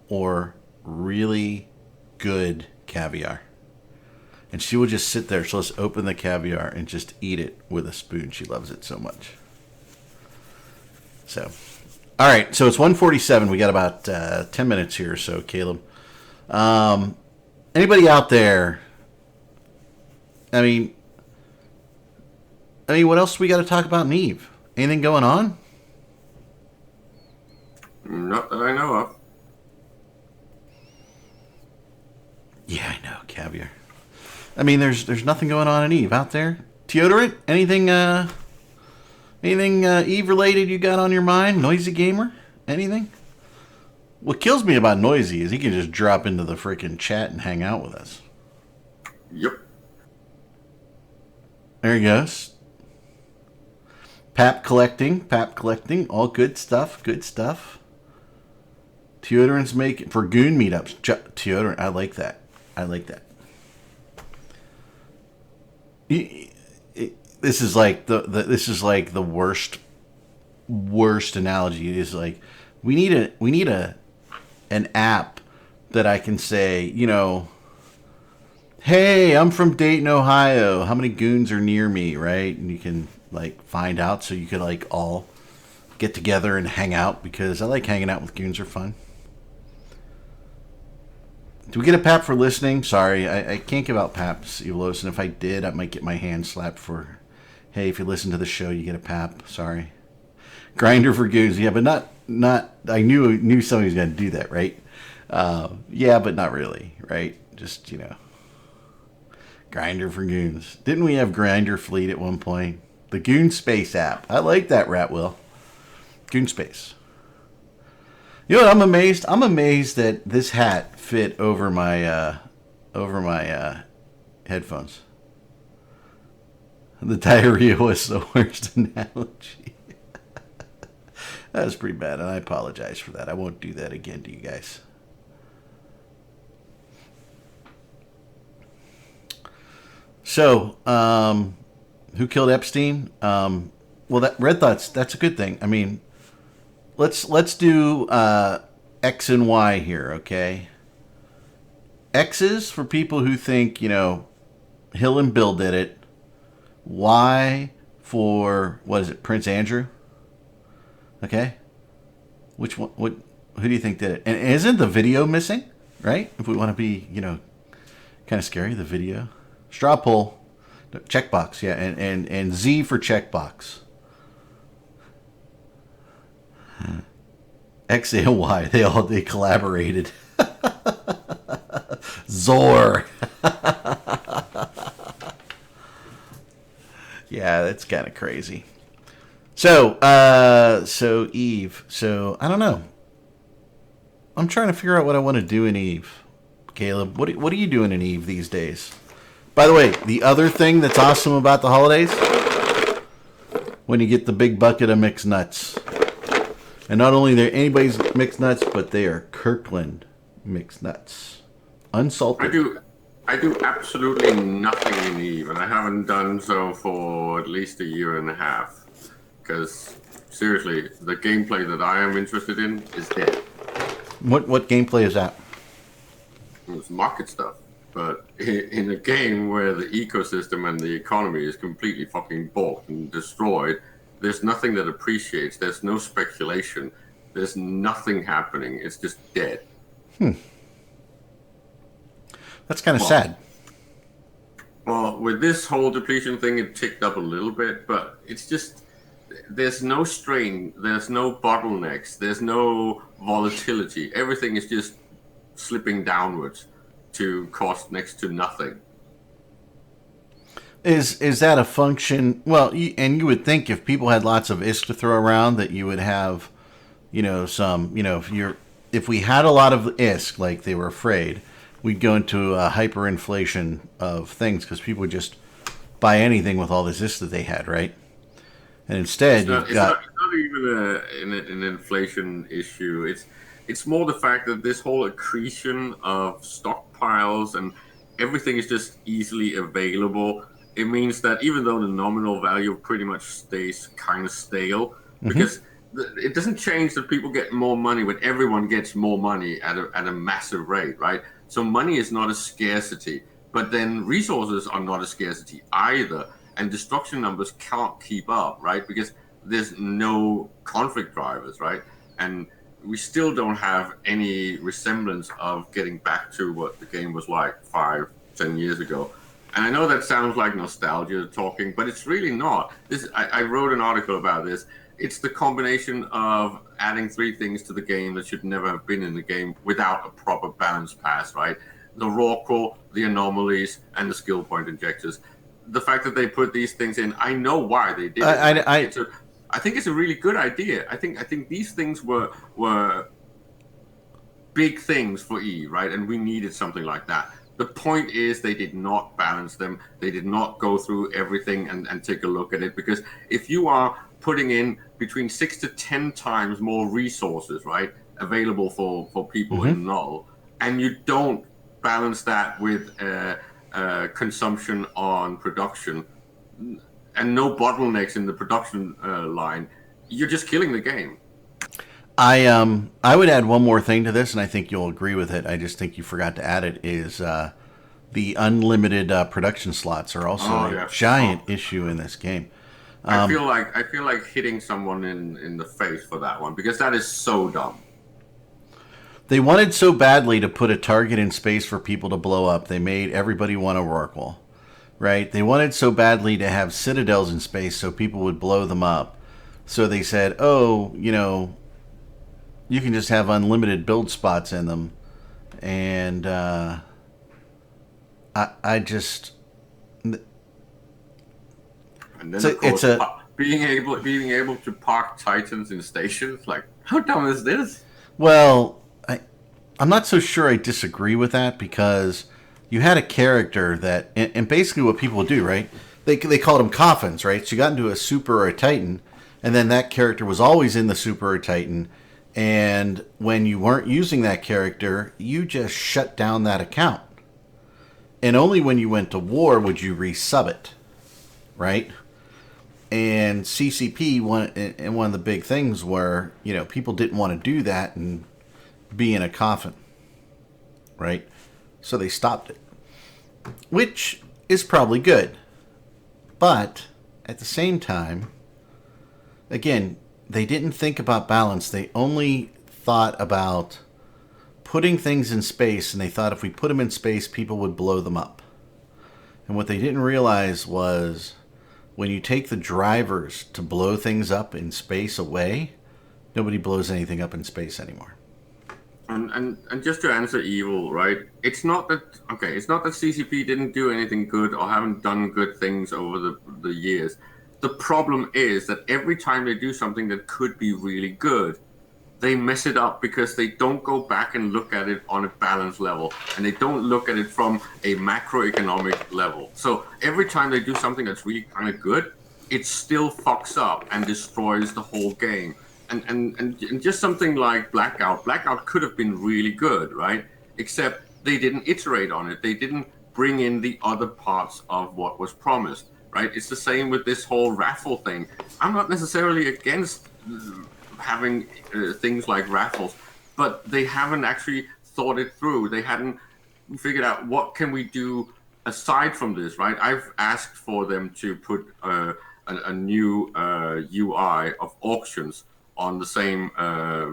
or really good caviar. And she will just sit there. She'll just open the caviar and just eat it with a spoon. She loves it so much. So, all right. So it's 1:47. We got about 10 minutes here or so, Caleb. Anybody out there? I mean, what else we got to talk about in Eve? Anything going on? Not that I know of. Yeah, I know, caviar. I mean, there's nothing going on in Eve out there. Deodorant? Anything Eve related you got on your mind? Noisy gamer? Anything? What kills me about Noisy is he can just drop into the freaking chat and hang out with us. Yep. There he goes. Pap collecting, all good stuff, Deodorant's making for goon meetups. Deodorant, I like that. This is like the worst analogy. It is like we need an app that I can say, you know, hey, I'm from Dayton, Ohio. How many goons are near me, right? And you can like find out, so you could like all get together and hang out, because I like hanging out with goons. Are fun. Do we get a pap for listening? Sorry, I can't give out paps, Evolos, and if I did, I might get my hand slapped for, hey, if you listen to the show, you get a pap. Sorry. Grinder for goons. Yeah, but not. I knew somebody was going to do that, right? Yeah, but not really, right? Just, you know. Grinder for goons. Didn't we have Grinder Fleet at one point? The Goon Space app. I like that, Ratwill. Goon Space. You know what? I'm amazed that this hat fit over my headphones. The diarrhea was the worst analogy. That was pretty bad, and I apologize for that. I won't do that again to you guys. So, who killed Epstein? Well, that Red Thoughts, that's a good thing. I mean, let's do X and Y here, okay? X's for people who think, you know, Hill and Bill did it. Y for, what is it, Prince Andrew? Okay? Which one, who do you think did it? And isn't the video missing, right? If we want to be, you know, kind of scary, the video. Straw poll. Checkbox, yeah, and Z for checkbox. X and Y, they collaborated. Zor. Yeah, that's kind of crazy. So Eve. So I don't know. I'm trying to figure out what I want to do in Eve. Caleb, what are you doing in Eve these days? By the way, the other thing that's awesome about the holidays, when you get the big bucket of mixed nuts. And not only they're anybody's mixed nuts, but they are Kirkland mixed nuts. Unsalted. I do absolutely nothing in Eve, and I haven't done so for at least a year and a half. Because, seriously, the gameplay that I am interested in is dead. What gameplay is that? It's market stuff. But in a game where the ecosystem and the economy is completely fucking balked and destroyed, there's nothing that appreciates. There's no speculation. There's nothing happening. It's just dead. That's kind of sad. Well, with this whole depletion thing, it ticked up a little bit, but it's just, there's no strain. There's no bottlenecks. There's no volatility. Everything is just slipping downwards to cost next to nothing. Is that a function? Well, and you would think if people had lots of ISK to throw around, that you would have, you know, some, you know, if we had a lot of ISK, like they were afraid, we'd go into a hyperinflation of things because people would just buy anything with all the Zist that they had, right? And instead, it's not even an inflation issue. It's more the fact that this whole accretion of stockpiles and everything is just easily available. It means that even though the nominal value pretty much stays kind of stale, because it doesn't change that people get more money when everyone gets more money at a massive rate, right? So money is not a scarcity, but then resources are not a scarcity either. And destruction numbers can't keep up, right? Because there's no conflict drivers, right? And we still don't have any resemblance of getting back to what the game was like 5-10 years ago. And I know that sounds like nostalgia talking, but it's really not. I wrote an article about this. It's the combination of adding 3 things to the game that should never have been in the game without a proper balance pass, right? The raw core, the anomalies, and the skill point injectors. The fact that they put these things in, I know why they did it. I think it's a really good idea. I think these things were big things for E, right? And we needed something like that. The point is they did not balance them. They did not go through everything and take a look at it. Because if you are putting in between 6 to 10 times more resources, right, available for people in Null, and you don't balance that with consumption on production and no bottlenecks in the production line, you're just killing the game. I would add one more thing to this, and I think you'll agree with it. I just think you forgot to add it, is the unlimited production slots are also a giant issue in this game. I feel like hitting someone in the face for that one, because that is so dumb. They wanted so badly to put a target in space for people to blow up. They made everybody want a Rorqual, right? They wanted so badly to have citadels in space so people would blow them up. So they said, oh, you know, you can just have unlimited build spots in them. And I just... And then, of course, being able to park Titans in stations, like, how dumb is this? Well, I'm not so sure I disagree with that, because you had a character that, and basically what people would do, right? They called them coffins, right? So you got into a super or a Titan, and then that character was always in the super or Titan, and when you weren't using that character, you just shut down that account. And only when you went to war would you resub it, right? And CCP, one of the big things were, you know, people didn't want to do that and be in a coffin, right? So they stopped it, which is probably good. But at the same time, again, they didn't think about balance. They only thought about putting things in space, and they thought if we put them in space, people would blow them up. And what they didn't realize was when you take the drivers to blow things up in space away, nobody blows anything up in space anymore. And just to answer Evil, right? It's not that CCP didn't do anything good or haven't done good things over the years. The problem is that every time they do something that could be really good, they mess it up because they don't go back and look at it on a balance level, and they don't look at it from a macroeconomic level. So every time they do something that's really kind of good, it still fucks up and destroys the whole game. And just something like Blackout could have been really good, right? Except they didn't iterate on it. They didn't bring in the other parts of what was promised, right? It's the same with this whole raffle thing. I'm not necessarily against having things like raffles, but they haven't actually thought it through. They hadn't figured out what can we do aside from this, right? I've asked for them to put a new UI of auctions on the same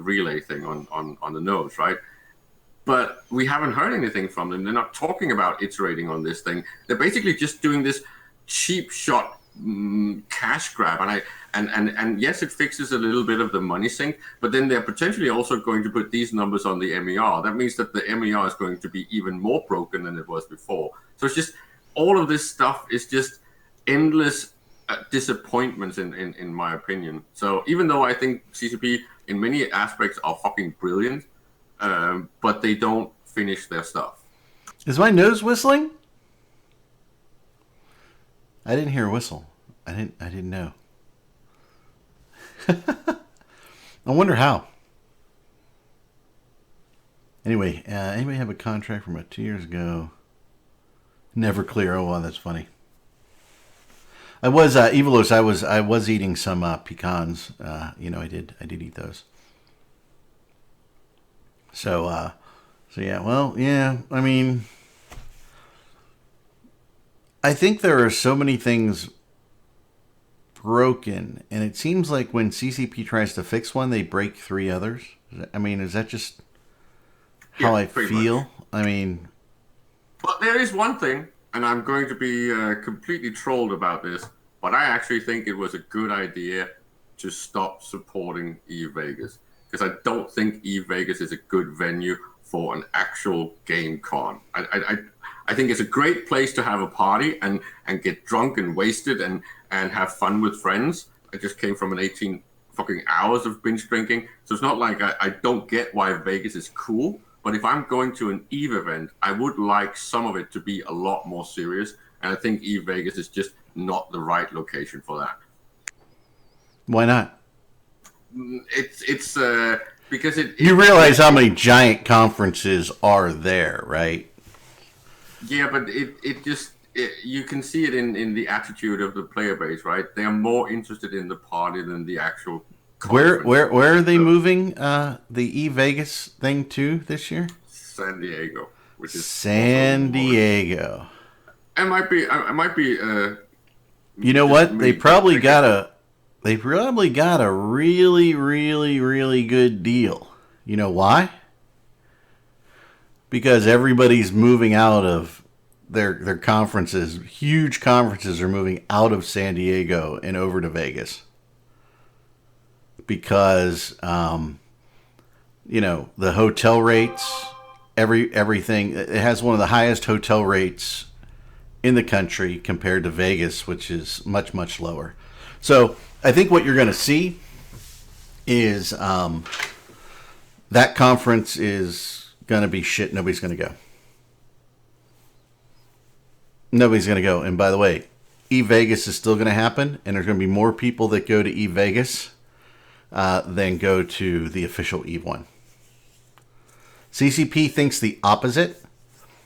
relay thing on the nodes, right? But we haven't heard anything from them. They're not talking about iterating on this thing. They're basically just doing this cheap shot cash grab. And yes, it fixes a little bit of the money sink, but then they're potentially also going to put these numbers on the MER. That means that the MER is going to be even more broken than it was before. So it's just, all of this stuff is just endless disappointments in my opinion. So even though I think CCP in many aspects are fucking brilliant, but they don't finish their stuff. Is my nose whistling? I didn't hear a whistle. I didn't know. I wonder how. Anyway, anybody have a contract from about 2 years ago? Never clear. Oh, wow, that's funny. I was Evilos. I was eating some pecans. I did eat those. So yeah. Well, yeah. I mean, I think there are so many things broken, and it seems like when CCP tries to fix one, they break 3 others. I mean, is that just how I feel? Much. I mean, but there is one thing, and I'm going to be completely trolled about this, but I actually think it was a good idea to stop supporting eVegas, because I don't think eVegas is a good venue for an actual game con. I think it's a great place to have a party and get drunk and wasted and have fun with friends. I just came from an 18 fucking hours of binge drinking, so it's not like I don't get why Vegas is cool. But if I'm going to an EVE event, I would like some of it to be a lot more serious. And I think EVE Vegas is just not the right location for that. why not? It's because You realize how many giant conferences are there, right? Yeah, but you can see it in the attitude of the player base, right? They are more interested in the party than the actual conference. Where are they moving the eVegas thing to this year? San Diego, which is San Diego. I might be. You know what? They probably got a really, really, really good deal. You know why? Because everybody's moving out of their conferences. Huge conferences are moving out of San Diego and over to Vegas. Because, the hotel rates, everything, it has one of the highest hotel rates in the country compared to Vegas, which is much, much lower. So I think what you're going to see is that conference is going to be shit. Nobody's going to go. Nobody's going to go. And by the way, eVegas is still going to happen, and there's going to be more people that go to eVegas than go to the official EVE one. CCP thinks the opposite.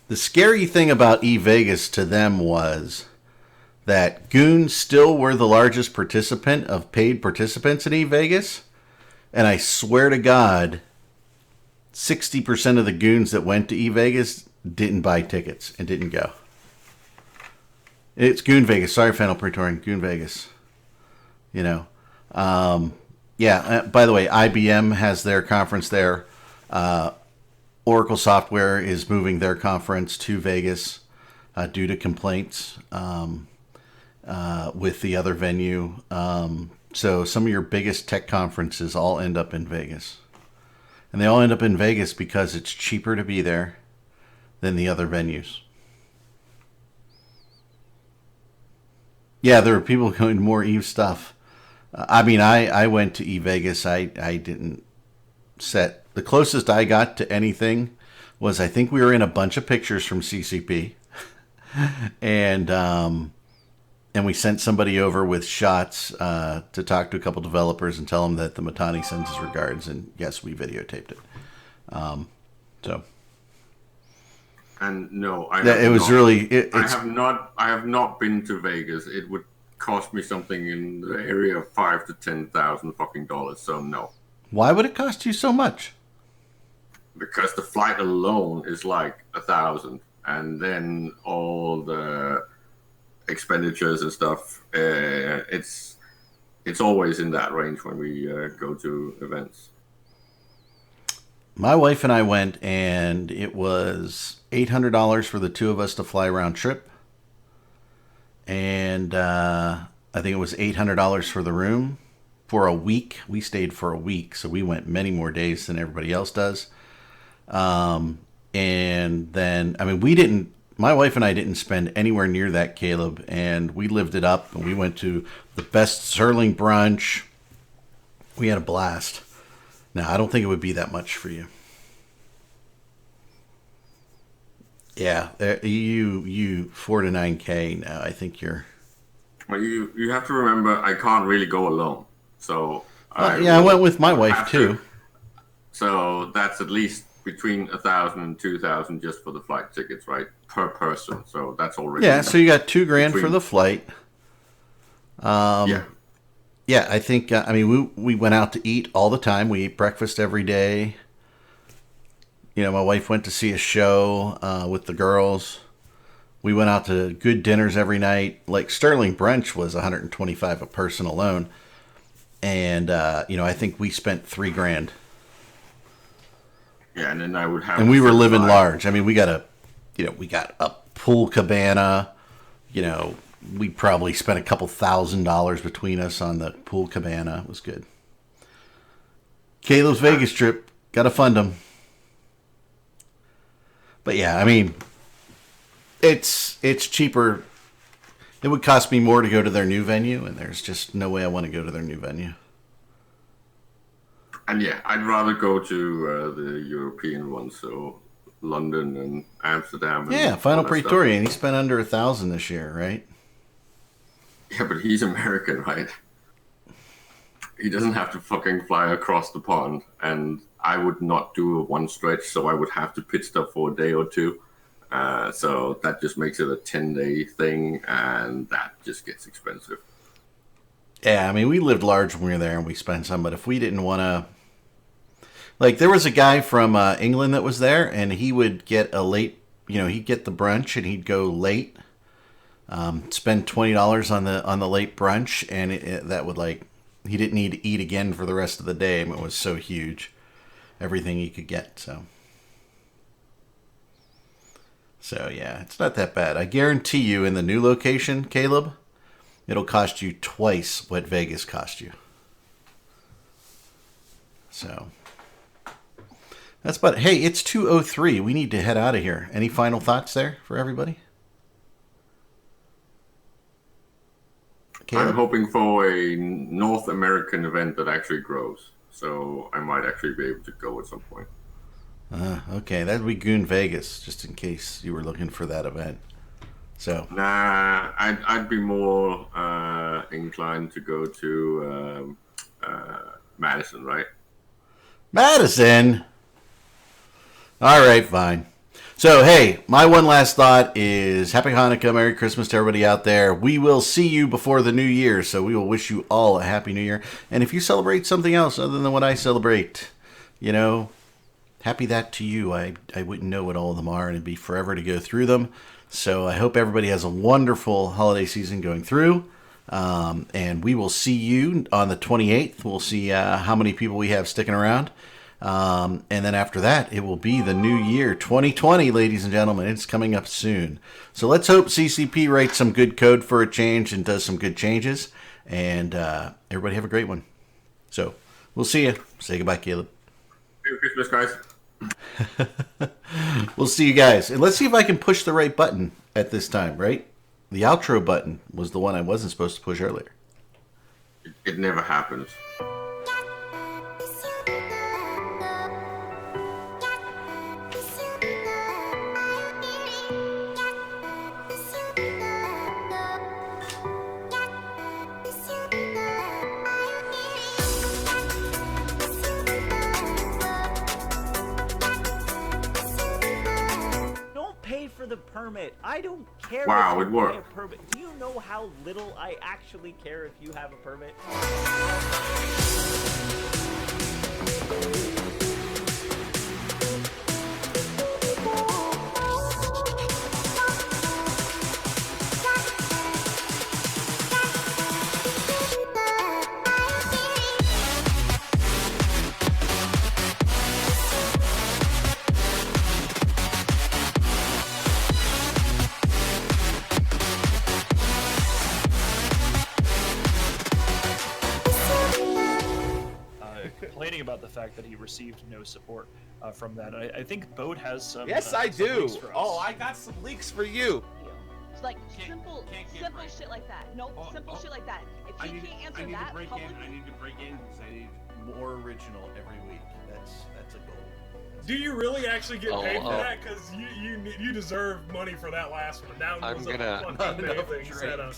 The scary thing about eVegas to them was that Goons still were the largest participant of paid participants in eVegas. And I swear to God, 60% of the Goons that went to eVegas didn't buy tickets and didn't go. It's Goon Vegas. Sorry, Final Praetorian. Goon Vegas. By the way, IBM has their conference there. Oracle Software is moving their conference to Vegas due to complaints with the other venue. So some of your biggest tech conferences all end up in Vegas. And they all end up in Vegas because it's cheaper to be there than the other venues. Yeah, there were people going to more EVE stuff. I went to EVE Vegas. I didn't set... The closest I got to anything was I think we were in a bunch of pictures from CCP. And we sent somebody over with shots to talk to a couple developers and tell them that the Matani sends his regards. And yes, we videotaped it. And no, I have not been to Vegas. It would cost me something in the area of $5,000 to $10,000 fucking dollars. So no. Why would it cost you so much? Because the flight alone is like $1,000, and then all the expenditures and stuff. It's always in that range when we go to events. My wife and I went, and it was $800 for the two of us to fly round trip, and I think it was $800 for the room for a week. We stayed for a week, so we went many more days than everybody else does. And then, my wife and I didn't spend anywhere near that, Caleb, and we lived it up, and we went to the best Serling brunch. We had a blast. Now, I don't think it would be that much for you. Yeah, you 4 to 9K now. I think you're. Well, you have to remember, I can't really go alone. So I went with my wife too. So that's at least between 1,000 and 2,000 just for the flight tickets, right? Per person. So that's already. Yeah, so you got $2,000 for the flight. Yeah. Yeah, I think. I mean, we went out to eat all the time. We ate breakfast every day. You know, my wife went to see a show with the girls. We went out to good dinners every night. Like Sterling Brunch was $125 a person alone, and I think we spent $3,000. Yeah, and then I would have. And we were living large. I mean, we got a pool cabana. You know, we probably spent a couple $1,000s between us on the pool cabana. It was good. Caleb's Vegas trip, gotta fund them. But yeah, I mean, it's cheaper. It would cost me more to go to their new venue, and there's just no way I want to go to their new venue. And yeah, I'd rather go to the European one, so London and Amsterdam. Yeah, Final Praetorian. He spent under 1,000 this year, right? Yeah, but he's American, right? He doesn't have to fucking fly across the pond, and I would not do a one stretch, so I would have to pit stop for a day or two. So that just makes it a 10-day thing, and that just gets expensive. Yeah, I mean, we lived large when we were there, and we spent some, but if we didn't want to... Like, there was a guy from England that was there, and he would get a late... he'd get the brunch, and he'd go late, spend $20 on the late brunch, and that would, like... He didn't need to eat again for the rest of the day. I mean, it was so huge. Everything he could get, so yeah, it's not that bad. I guarantee you in the new location, Caleb, it'll cost you twice what Vegas cost you. So that's about it. Hey, it's 2:03. We need to head out of here. Any final thoughts there for everybody? Caleb? I'm hoping for a North American event that actually grows. So I might actually be able to go at some point. Okay, that would be Goon Vegas, just in case you were looking for that event. So nah, I'd be more inclined to go to Madison, right? Madison. All right, fine. So, hey, my one last thought is Happy Hanukkah, Merry Christmas to everybody out there. We will see you before the new year, so we will wish you all a Happy New Year. And if you celebrate something else other than what I celebrate, happy that to you. I wouldn't know what all of them are, and it'd be forever to go through them. So I hope everybody has a wonderful holiday season going through. And we will see you on the 28th. We'll see how many people we have sticking around. And then after that, it will be the new year, 2020, ladies and gentlemen. It's coming up soon. So let's hope CCP writes some good code for a change and does some good changes. And everybody have a great one. So we'll see you. Say goodbye, Caleb. Merry Christmas, guys. We'll see you guys. And let's see if I can push the right button at this time, right? The outro button was the one I wasn't supposed to push earlier. It never happens. The permit. I don't care. Wow, if it you buy worked. a permit. Do you know how little I actually care if you have a permit? Complaining about the fact that he received no support from that. I think Bode has some. Yes, I some do. leaks for us. Oh, I got some leaks for you. like simple shit like that. No, simple shit like that. If he can't answer that publicly, I need to break in because I need more original every week. That's a goal. Do you really actually get paid for that? Because you deserve money for that last one. That one was a fucking amazing setup.